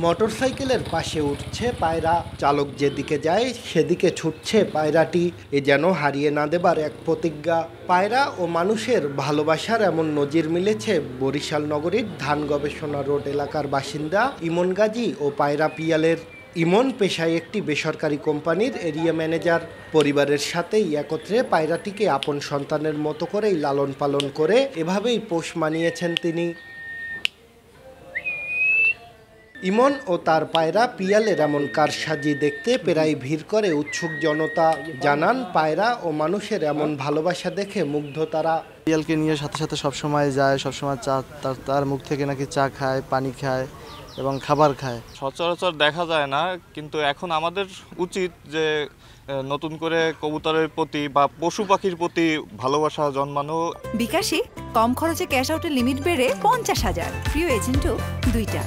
মোটরসাইকেলের পাশে উঠছে পায়রা, চালক যেদিকে যায় সেদিকে ছুটছে পায়রাটি। এ যেন হারিয়ে না দেবার এক প্রতিজ্ঞা। পায়রা ও মানুষের ভালোবাসার এমন নজির মিলেছে বরিশাল নগরীর ধান গবেষণা রোড এলাকার বাসিন্দা ইমন গাজী ও পায়রা পিয়ালের। ইমন পেশায় একটি বেসরকারি কোম্পানির এরিয়া ম্যানেজার। পরিবারের সাথেই একত্রে পায়রাটিকে আপন সন্তানের মতো করেই লালন পালন করে এভাবেই পোষ মানিয়েছেন তিনি। ইমন ও তার পায়রা পিয়ালের এমন কারসাজি দেখতে প্রায় ভিড় করে উৎসুক জনতা। জানান, পায়রা ও মানুষের এমন ভালোবাসা দেখে মুগ্ধ তারা। পিয়ালকে নিয়ে সাথে সাথে সবসময় যায়, সবসময় চা তার মুখ থেকে নাকি চা খায়, পানি খায় এবং খাবার খায়। সচরাচর দেখা যায় না, কিন্তু এখন আমাদের উচিত যে নতুন করে কবুতরের প্রতি বা পশু পাখির প্রতি ভালোবাসা জন্মানো। বিকাশে কম খরচে ক্যাশ আউটের লিমিট বেড়ে 50,000, প্রিয় এজেন্টও 2টা।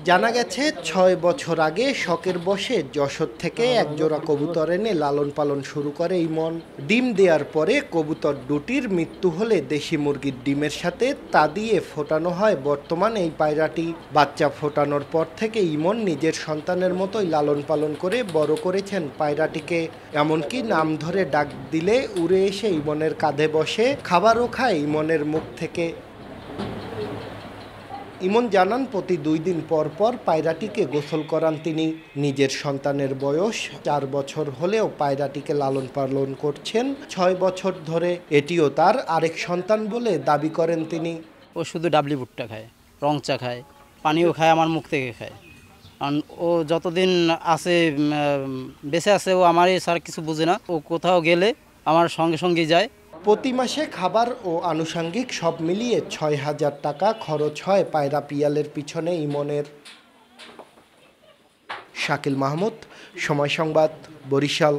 জানা গেছে 6 বছর আগে শখের বশে যশোর থেকে একজোড়া কবুতর এনে লালন পালন শুরু করে ইমন। ডিম দেওয়ার পরে কবুতর দুটির মৃত্যু হলে দেশি মুরগির ডিমের সাথে তা দিয়ে ফোটানো হয় বর্তমান এই পায়রাটি। বাচ্চা ফোটানোর পর থেকে ইমন নিজের সন্তানের মতোই লালন পালন করে বড় করেছেন পায়রাটিকে। এমনকি নাম ধরে ডাক দিলে উড়ে এসে ইমনের কাঁধে বসে খাবারও খায় ইমনের মুখ থেকে। ইমন জানান, প্রতি 2 দিন পর পর পায়রাটিকে গোসল করান তিনি। নিজের সন্তানের বয়স 4 বছর হলেও পায়রাটিকে লালন পালন করছেন 6 বছর ধরে। এটিও তার আরেক সন্তান বলে দাবি করেন তিনি। ও শুধু ডাবলি ভুট্টা খায়, রং চা খায়, পানিও খায়, আমার মুখ থেকে খায়। কারণ ও যতদিন আছে বেঁচে আছে ও আমারই স্যার কিছু বুঝে না। ও কোথাও গেলে আমার সঙ্গে সঙ্গে যায়। প্রতি মাসে খাবার ও আনুষঙ্গিক সব মিলিয়ে 6,000 টাকা খরচ হয় পায়রা পিয়ালের পিছনে ইমনের। শাকিল মাহমুদ, সময় সংবাদ, বরিশাল।